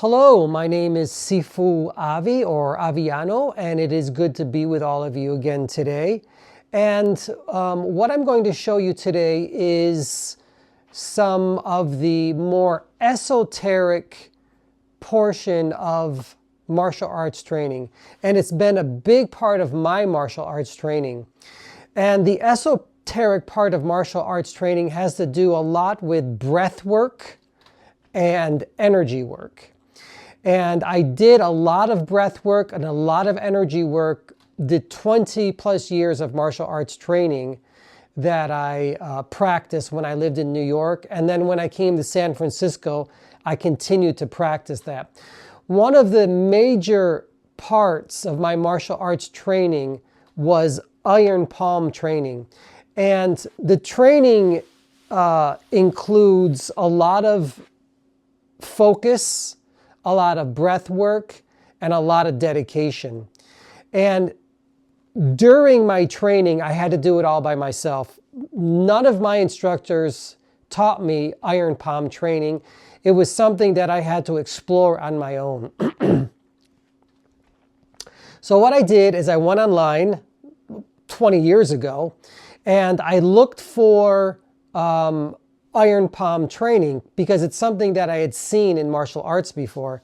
Hello, my name is Sifu Avi or Aviano, and it is good to be with all of you again today. And what I'm going to show you today is some of the more esoteric portion of martial arts training. And it's been a big part of my martial arts training. And the esoteric part of martial arts training has to do a lot with breath work and energy work. And I did a lot of breath work and a lot of energy work, did 20 plus years of martial arts training that I practiced when I lived in New York. And then when I came to San Francisco, I continued to practice that. One of the major parts of my martial arts training was iron palm training. And the training includes a lot of focus, a lot of breath work, and a lot of dedication. And during my training, I had to do it all by myself. None of my instructors taught me iron palm training. It was something that I had to explore on my own. So what I did is I went online 20 years ago, and I looked for iron palm training because it's something that I had seen in martial arts before.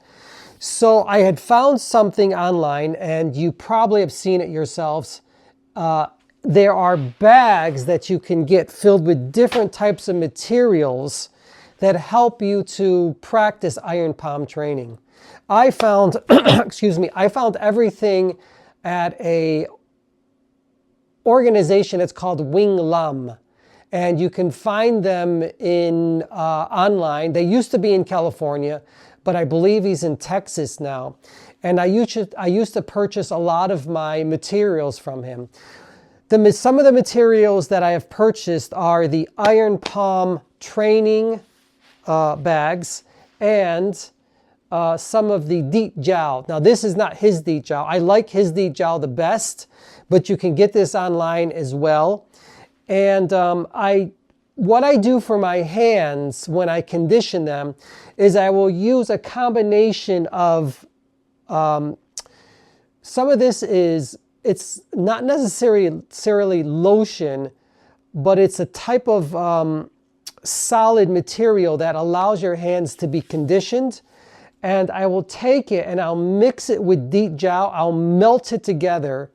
So I had found something online, and you probably have seen it yourselves. There are bags that you can get filled with different types of materials that help you to practice iron palm training. I found, I found everything at a organization that's called Wing Lam. And you can find them in online. They used to be in California, but I believe he's in Texas now. And I used to purchase a lot of my materials from him. Some of the materials that I have purchased are the iron palm training bags and some of the Di Jiao. Now this is not his Di Jiao. I like his Di Jiao the best, but you can get this online as well. And what I do for my hands when I condition them is I will use a combination of, some of this it's not necessarily lotion, but it's a type of solid material that allows your hands to be conditioned. And I will take it and I'll mix it with Di Jiao. I'll melt it together,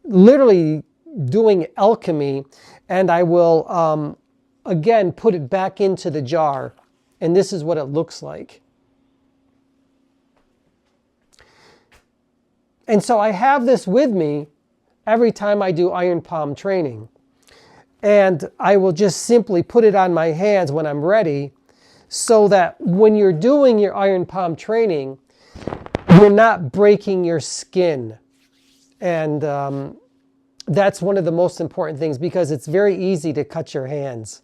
literally doing alchemy, and I will again put it back into the jar, and this is what it looks like. And so I have this with me every time I do iron palm training, and I will just simply put it on my hands when I'm ready, so that when you're doing your iron palm training, you're not breaking your skin. And that's one of the most important things, because it's very easy to cut your hands.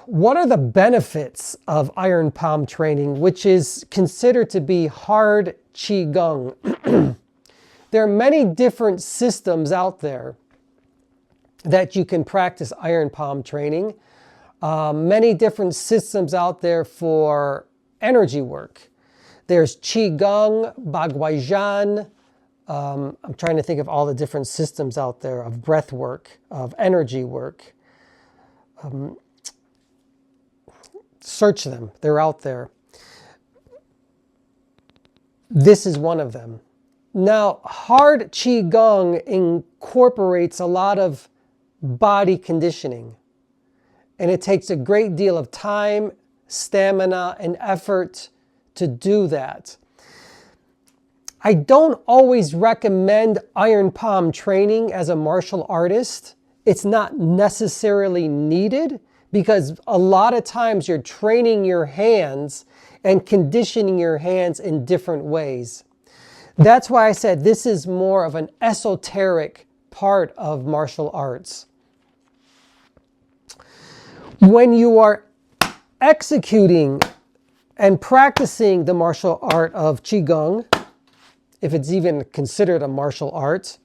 What are the benefits of iron palm training, which is considered to be hard qigong? There are many different systems out there that you can practice iron palm training. Many different systems out there for energy work. There's qigong, bagwaijian. I'm trying to think of all the different systems out there of breath work, of energy work. Search them, they're out there. This is one of them. Now, hard qigong incorporates a lot of body conditioning, and it takes a great deal of time, stamina, and effort to do that. I don't always recommend iron palm training as a martial artist. It's not necessarily needed, because a lot of times you're training your hands and conditioning your hands in different ways. That's why I said this is more of an esoteric part of martial arts. When you are executing and practicing the martial art of qigong, if it's even considered a martial art,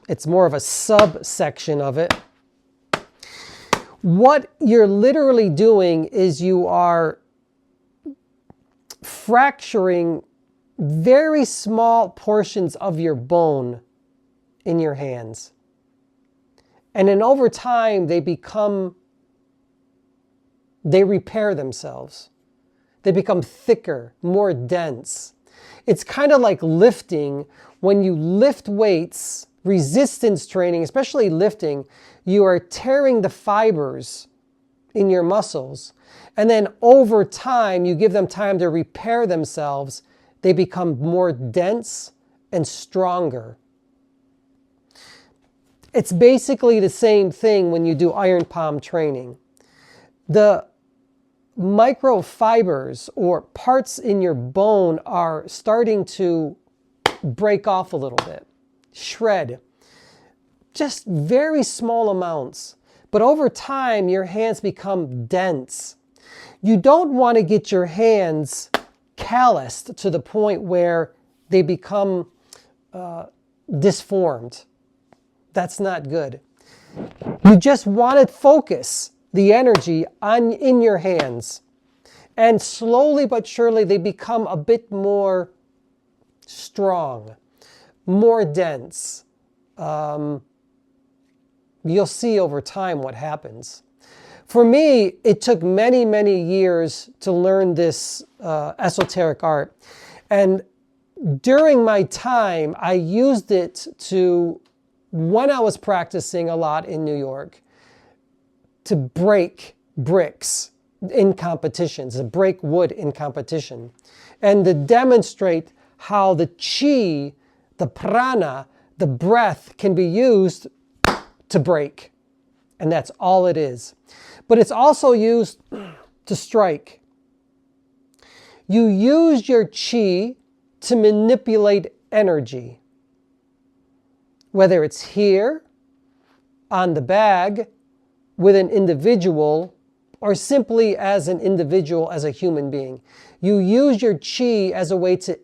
it's more of a subsection of it. What you're literally doing is you are fracturing very small portions of your bone in your hands. And then over time, they repair themselves. They become thicker, more dense. It's kind of like lifting. When you lift weights, resistance training, especially lifting, you are tearing the fibers in your muscles. And then over time, you give them time to repair themselves. They become more dense and stronger. It's basically the same thing when you do iron palm training. The microfibers or parts in your bone are starting to break off a little bit, shred, just very small amounts. But over time, your hands become dense. You don't want to get your hands calloused to the point where they become disformed. That's not good. You just want to focus the energy in your hands. And slowly but surely, they become a bit more strong, more dense. You'll see over time what happens. For me, it took many, many years to learn this esoteric art. And during my time, I used it to, when I was practicing a lot in New York, to break bricks in competitions, to break wood in competition, and to demonstrate how the chi, the prana, the breath can be used to break. And that's all it is. But it's also used to strike. You use your chi to manipulate energy. Whether it's here, on the bag, with an individual, or simply as an individual, as a human being. You use your chi as a way to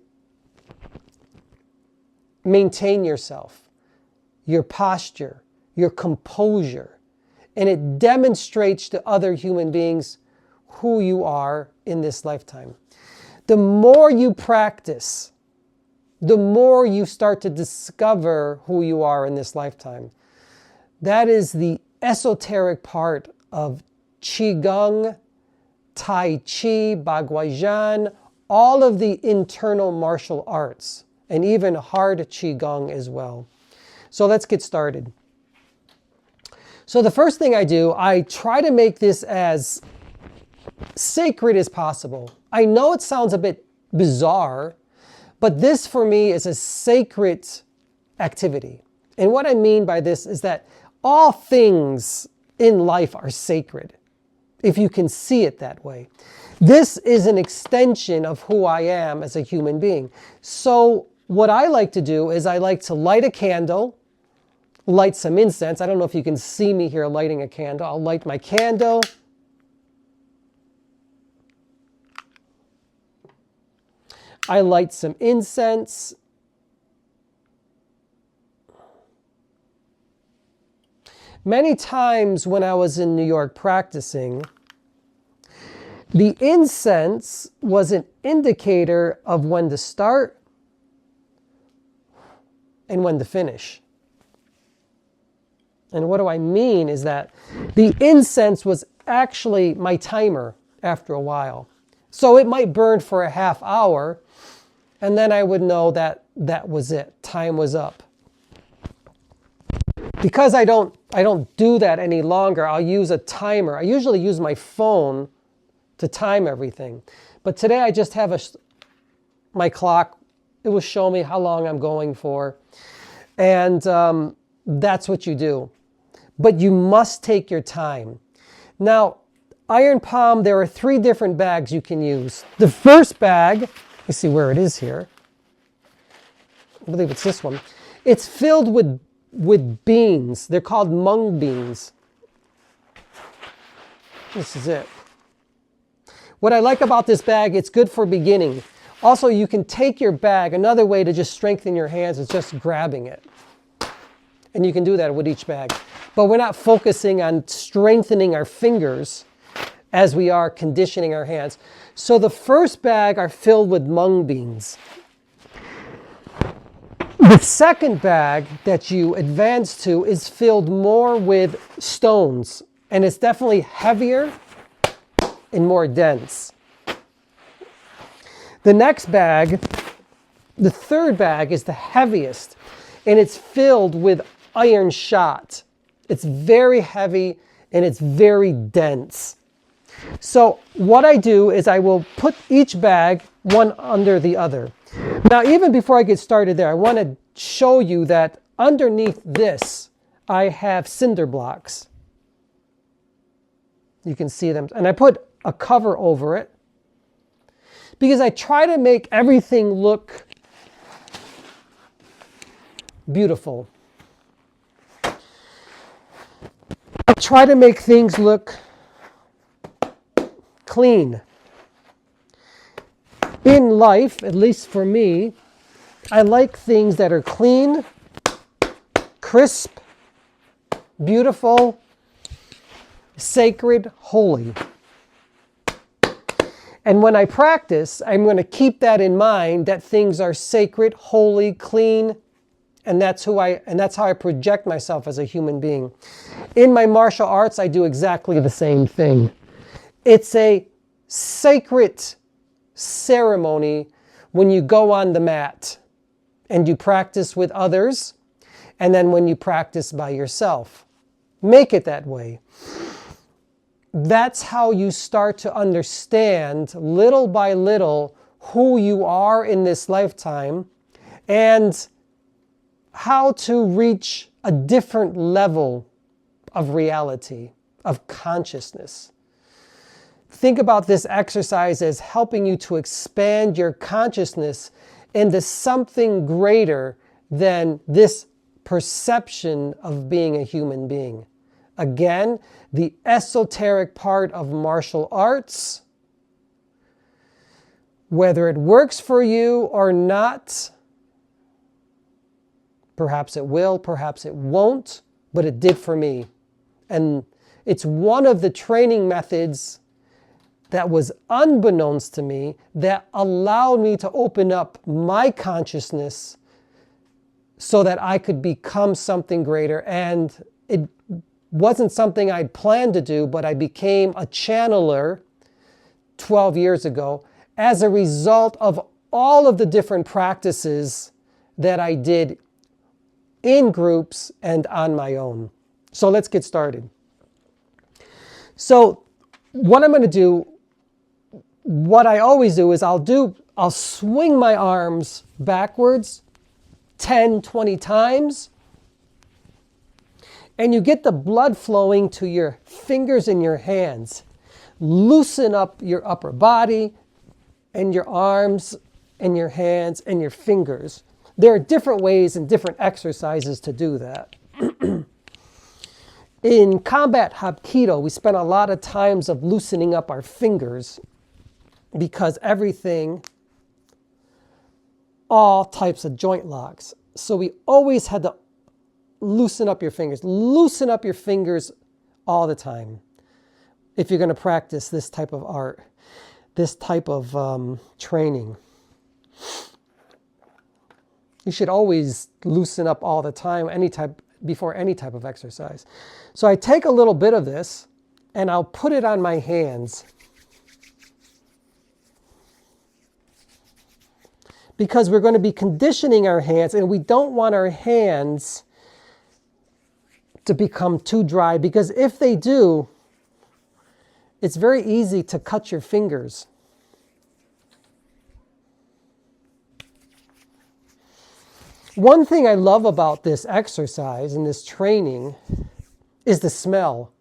maintain yourself, your posture, your composure. And it demonstrates to other human beings who you are in this lifetime. The more you practice, the more you start to discover who you are in this lifetime. That is the esoteric part of qigong, tai chi, baguazhang, all of the internal martial arts, and even hard qigong as well. So let's get started. So the first thing I do, I try to make this as sacred as possible. I know it sounds a bit bizarre, but this for me is a sacred activity. And what I mean by this is that all things in life are sacred, if you can see it that way. This is an extension of who I am as a human being. So what I like to do is I like to light a candle, light some incense. I don't know if you can see me here lighting a candle. I'll light my candle. I light some incense. Many times when I was in New York practicing, the incense was an indicator of when to start and when to finish. And what do I mean is that the incense was actually my timer after a while. So it might burn for a half hour, and then I would know that that was it. Time was up. Because I don't do that any longer, I'll use a timer. I usually use my phone to time everything. But today I just have my clock. It will show me how long I'm going for. And that's what you do. But you must take your time. Now, iron palm, there are 3 different bags you can use. The first bag, let me see where it is here. I believe it's this one. It's filled with beans. They're called mung beans. This is it. What I like about this bag, it's good for beginning. Also, you can take your bag. Another way to just strengthen your hands is just grabbing it. And you can do that with each bag. But we're not focusing on strengthening our fingers as we are conditioning our hands. So the first bag are filled with mung beans. The second bag that you advance to is filled more with stones, and it's definitely heavier and more dense. The next bag, the third bag, is the heaviest, and it's filled with iron shot. It's very heavy and it's very dense. So what I do is I will put each bag one under the other. Now, even before I get started there, I want to show you that underneath this, I have cinder blocks. You can see them. And I put a cover over it because I try to make everything look beautiful. I try to make things look clean. In life, at least for me, I like things that are clean, crisp, beautiful, sacred, holy. And when I practice, I'm going to keep that in mind, that things are sacred, holy, clean, and that's how I project myself as a human being. In my martial arts, I do exactly the same thing. It's a sacred ceremony when you go on the mat and you practice with others, and then when you practice by yourself. Make it that way. That's how you start to understand little by little who you are in this lifetime and how to reach a different level of reality, of consciousness. Think about this exercise as helping you to expand your consciousness into something greater than this perception of being a human being. Again, the esoteric part of martial arts, whether it works for you or not, perhaps it will, perhaps it won't, but it did for me. And it's one of the training methods that was unbeknownst to me that allowed me to open up my consciousness so that I could become something greater. And it wasn't something I'd planned to do, but I became a channeler 12 years ago as a result of all of the different practices that I did in groups and on my own. So let's get started. So what I'm going to do, what I always do is I'll swing my arms backwards 10, 20 times, and you get the blood flowing to your fingers and your hands. Loosen up your upper body and your arms and your hands and your fingers. There are different ways and different exercises to do that. In combat Hapkido, we spent a lot of times of loosening up our fingers because everything, all types of joint locks. So we always had to loosen up your fingers. Loosen up your fingers all the time if you're going to practice this type of art, this type of training. You should always loosen up all the time, before any type of exercise. So I take a little bit of this and I'll put it on my hands. Because we're going to be conditioning our hands, and we don't want our hands to become too dry, because if they do, it's very easy to cut your fingers. One thing I love about this exercise and this training is the smell.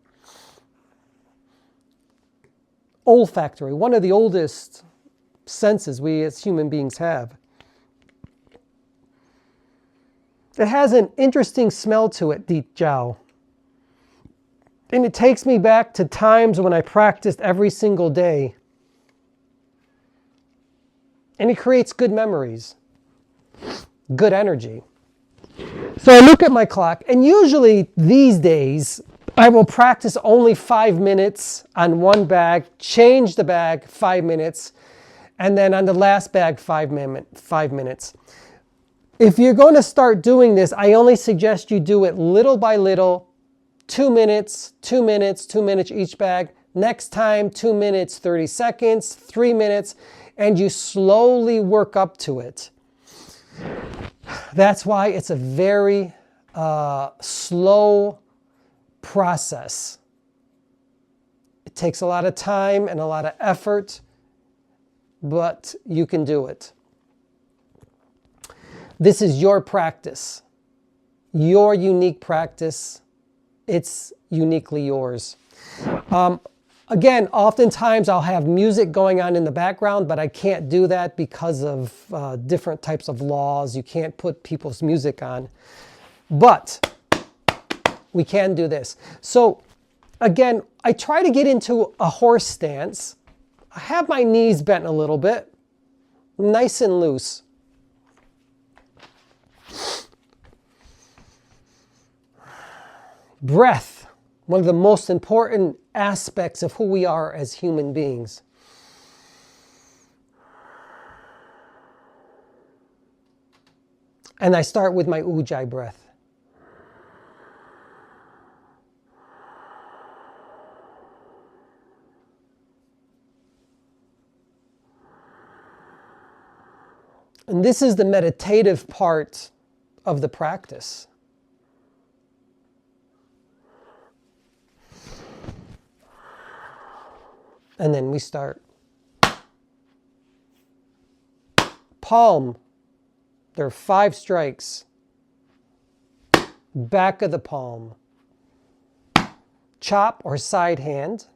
Olfactory, one of the oldest senses we as human beings have. It has an interesting smell to it, Deep Jiao. And it takes me back to times when I practiced every single day. And it creates good memories, good energy. So I look at my clock, and usually these days, I will practice only 5 minutes on one bag, change the bag 5 minutes, and then on the last bag 5 minutes. If you're going to start doing this, I only suggest you do it little by little, 2 minutes, 2 minutes, 2 minutes each bag. Next time, 2 minutes, 30 seconds, 3 minutes, and you slowly work up to it. That's why it's a very slow process. It takes a lot of time and a lot of effort, but you can do it. This is your practice, your unique practice. It's uniquely yours. Again, oftentimes I'll have music going on in the background, but I can't do that because of different types of laws. You can't put people's music on. But we can do this. So again, I try to get into a horse stance. I have my knees bent a little bit, nice and loose. Breath, one of the most important aspects of who we are as human beings. And I start with my ujjayi breath. And this is the meditative part of the practice. And then we start. Palm. There are 5 strikes. Back of the palm. Chop or side hand.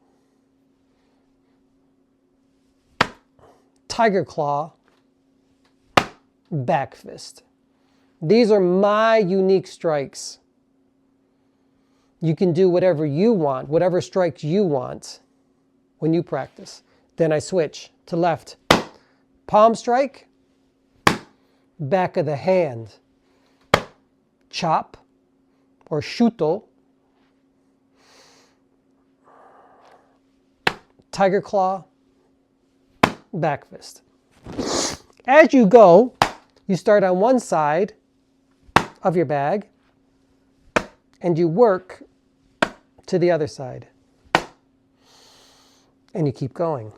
Tiger claw. Back fist. These are my unique strikes. You can do whatever you want, whatever strikes you want when you practice. Then I switch to left. Palm strike, back of the hand. Chop or shuto. Tiger claw, back fist. As you go, you start on one side of your bag and you work to the other side. And you keep going.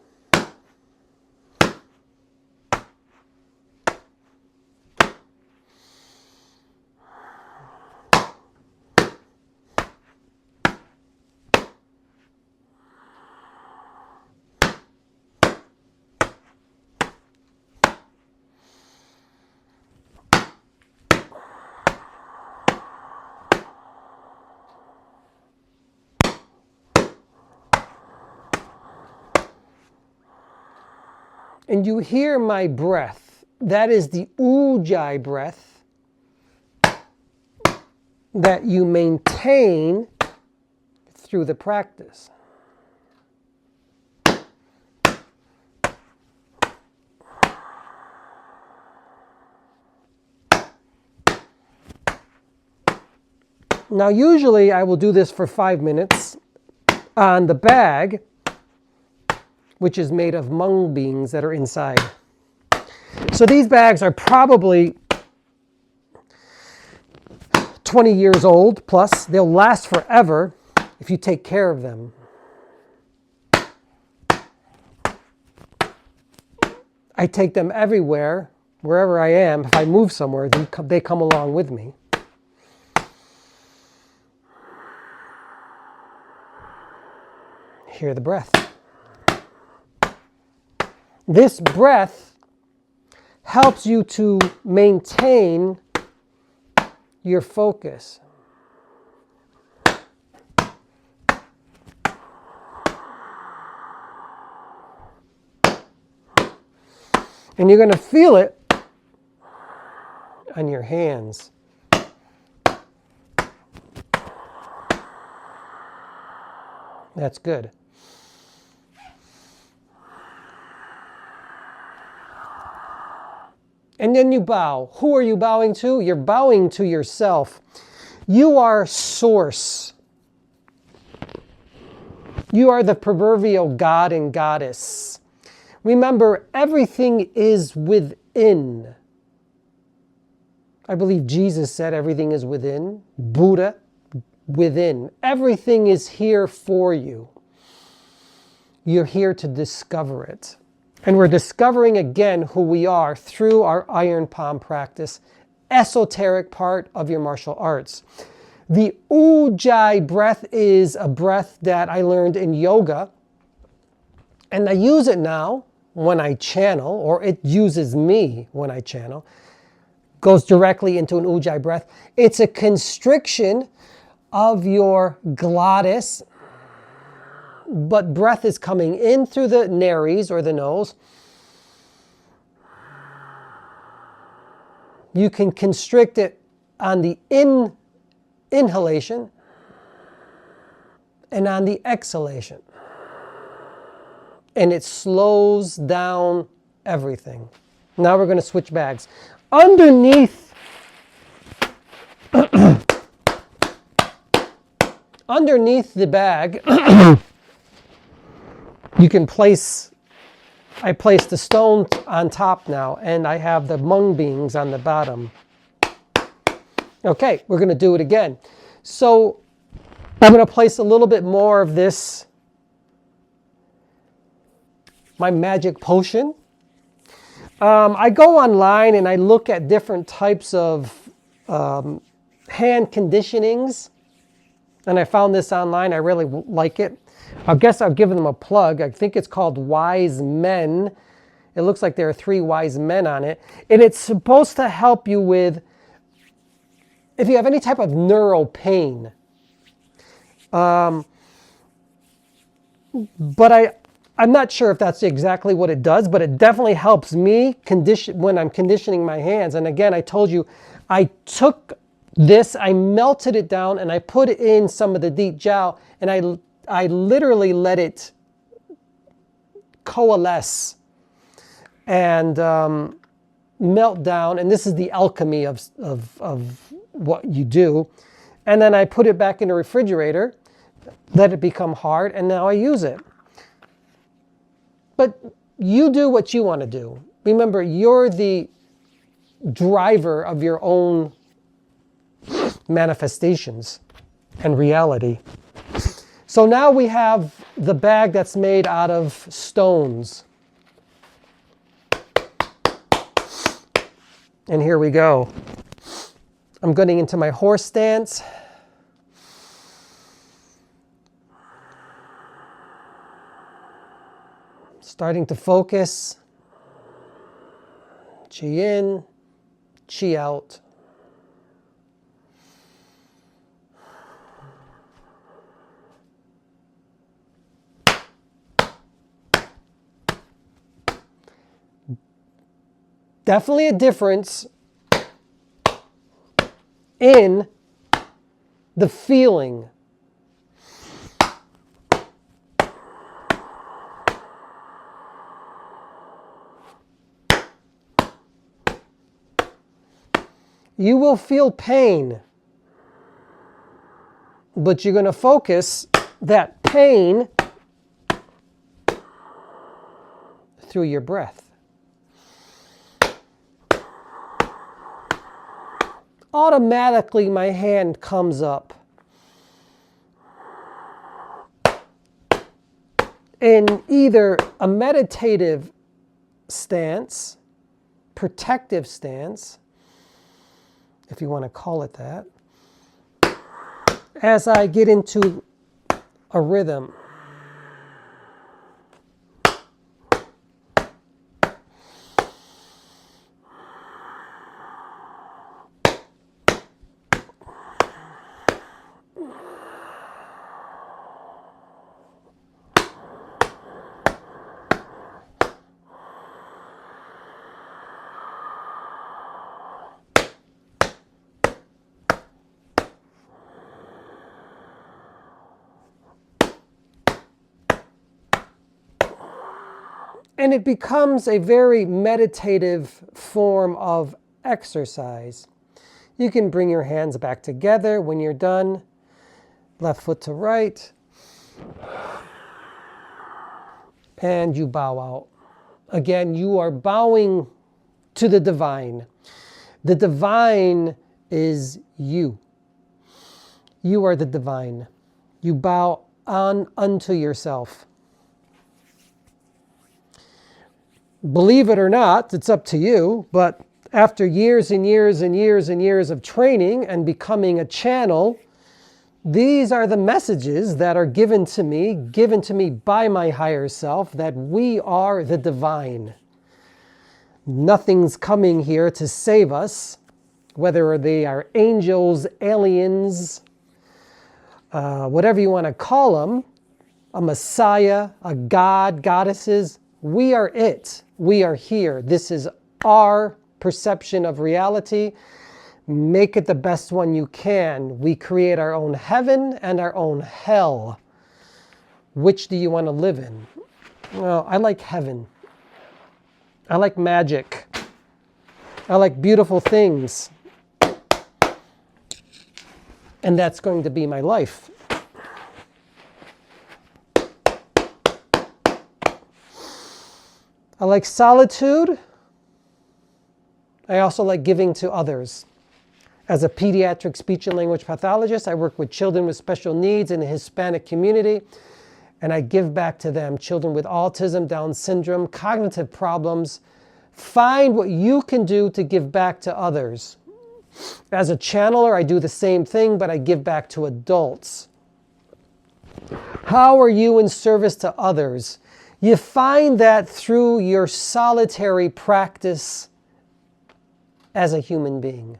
And you hear my breath. That is the ujjayi breath that you maintain through the practice. Now, usually I will do this for 5 minutes on the bag, which is made of mung beans that are inside. So these bags are probably 20 years old plus. They'll last forever if you take care of them. I take them everywhere, wherever I am. If I move somewhere, they come along with me. Hear the breath. This breath helps you to maintain your focus. And you're going to feel it on your hands. That's good. And then you bow. Who are you bowing to? You're bowing to yourself. You are source. You are the proverbial god and goddess. Remember, everything is within. I believe Jesus said everything is within. Buddha, within. Everything is here for you. You're here to discover it. And we're discovering again who we are through our iron palm practice, esoteric part of your martial arts. The Ujjayi breath is a breath that I learned in yoga, and I use it now when I channel, or it uses me when I channel. Goes directly into an Ujjayi breath. It's a constriction of your glottis, but breath is coming in through the nares or the nose. You can constrict it on the inhalation and on the exhalation. And it slows down everything. Now we're going to switch bags. Underneath the bag, you can place, I place the stone on top now, and I have the mung beans on the bottom. Okay, we're going to do it again. So I'm going to place a little bit more of this, my magic potion. I go online and I look at different types of hand conditionings, and I found this online. I really like it. I guess I'll give them a plug. I think it's called Wise Men. It looks like there are 3 wise men on it. And it's supposed to help you with, if you have any type of neural pain. But I'm not sure if that's exactly what it does, but it definitely helps me when I'm conditioning my hands. And again, I told you, I took this, I melted it down, and I put in some of the deep jiao, and I literally let it coalesce and melt down. And this is the alchemy of what you do. And then I put it back in the refrigerator, let it become hard, and now I use it. But you do what you want to do. Remember, you're the driver of your own manifestations and reality. So now we have the bag that's made out of stones. And here we go. I'm getting into my horse stance. Starting to focus. Chi in, chi out. Definitely a difference in the feeling. You will feel pain, but you're going to focus that pain through your breath. Automatically, my hand comes up in either a meditative stance, protective stance, if you want to call it that, as I get into a rhythm. And it becomes a very meditative form of exercise. You can bring your hands back together when you're done. Left foot to right. and you bow out. Again, you are bowing to the divine. The divine is you. You are the divine. You bow unto yourself. Believe it or not, it's up to you, but after years and years and years and years of training and becoming a channel, these are the messages that are given to me by my higher self, that we are the divine. Nothing's coming here to save us, whether they are angels, aliens, whatever you want to call them, a messiah, a god, goddesses. We are it. We are here. This is our perception of reality. Make it the best one you can. We create our own heaven and our own hell. Which do you want to live in? Well, I like heaven. I like magic. I like beautiful things. And that's going to be my life. I like solitude. I also like giving to others. As a pediatric speech and language pathologist, I work with children with special needs in the Hispanic community, and I give back to them. Children with autism, Down syndrome, cognitive problems. Find what you can do to give back to others. As a channeler, I do the same thing, but I give back to adults. How are you in service to others? You find that through your solitary practice as a human being.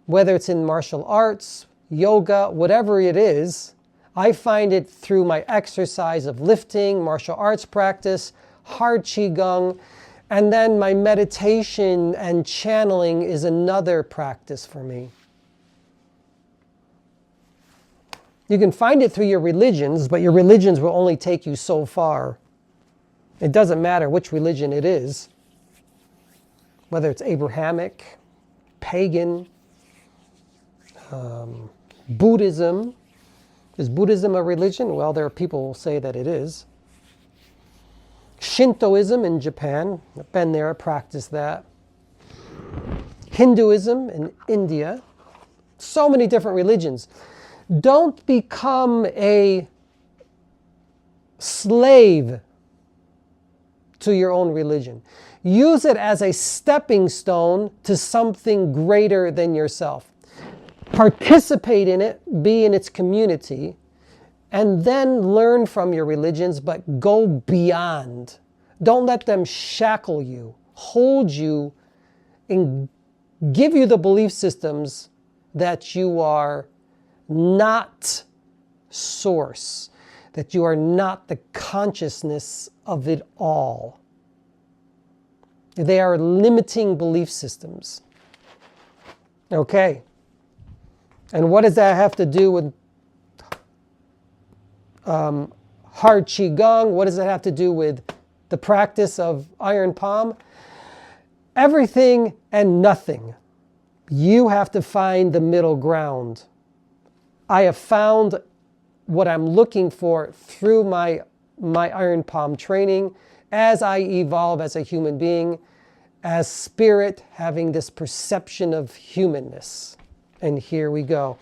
Whether it's in martial arts, yoga, whatever it is, I find it through my exercise of lifting, martial arts practice, hard qigong, and then my meditation and channeling is another practice for me. You can find it through your religions, but your religions will only take you so far. It doesn't matter which religion it is, whether it's Abrahamic, pagan, Buddhism. Is Buddhism a religion? Well, there are people who say that it is. Shintoism in Japan, I've been there, practiced that. Hinduism in India. So many different religions. Don't become a slave to your own religion. Use it as a stepping stone to something greater than yourself. Participate in it, be in its community, and then learn from your religions, but go beyond. Don't let them shackle you, hold you, and give you the belief systems that you are not source, that you are not the consciousness of it all. They are limiting belief systems. Okay. And what does that have to do with hard qigong? What does it have to do with the practice of iron palm? Everything and nothing. You have to find the middle ground. I have found what I'm looking for through my iron palm training as I evolve as a human being, as spirit having this perception of humanness. And here we go.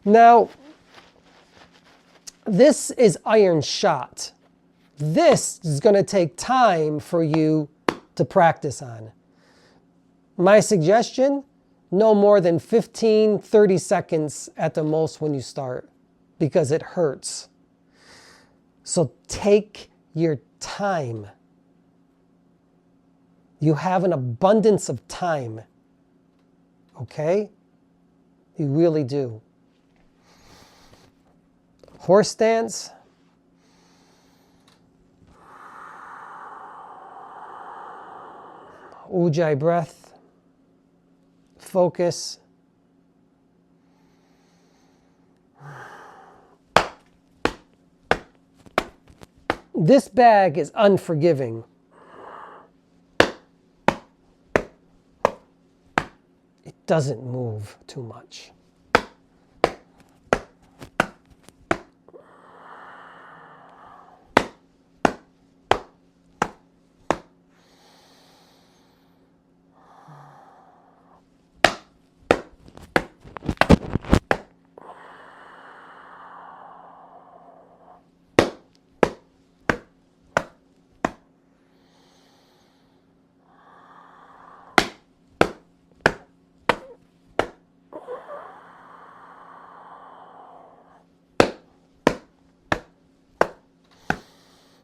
Now, this is iron shot. This is going to take time for you to practice on. My suggestion, no more than 15, 30 seconds at the most when you start, because it hurts. So take your time. You have an abundance of time. Okay? You really do. Horse stance. Ujjayi breath. Focus. This bag is unforgiving. It doesn't move too much.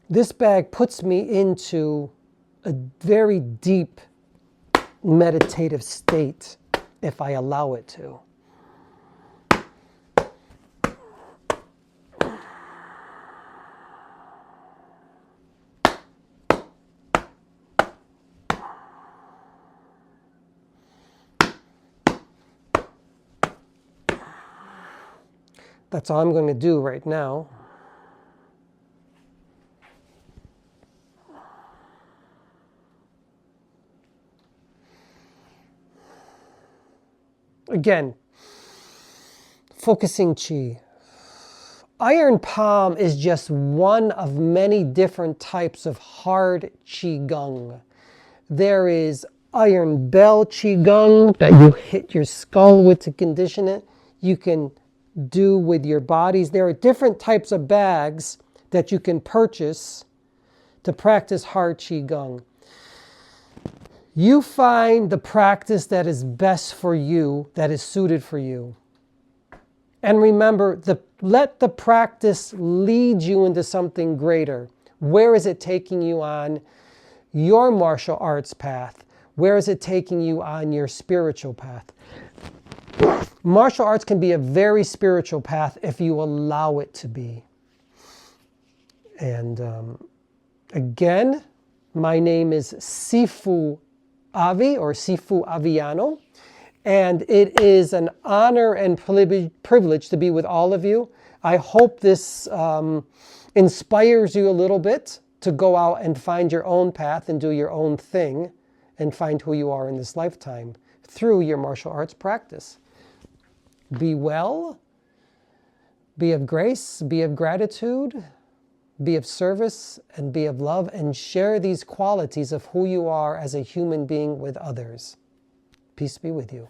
This bag puts me into a very deep meditative state if I allow it to. That's all I'm going to do right now. Again, focusing chi. Iron palm is just one of many different types of hard qigong. There is iron bell qigong that you hit your skull with to condition it. You can do with your bodies. There are different types of bags that you can purchase to practice hard qigong. You find the practice that is best for you, that is suited for you. And remember, let the practice lead you into something greater. Where is it taking you on your martial arts path? Where is it taking you on your spiritual path? Martial arts can be a very spiritual path if you allow it to be. And again, my name is Sifu Avi, or Sifu Aviano, and it is an honor and privilege to be with all of you. I hope this inspires you a little bit to go out and find your own path and do your own thing and find who you are in this lifetime through your martial arts practice. Be well, be of grace, be of gratitude, be of service, and be of love, and share these qualities of who you are as a human being with others. Peace be with you.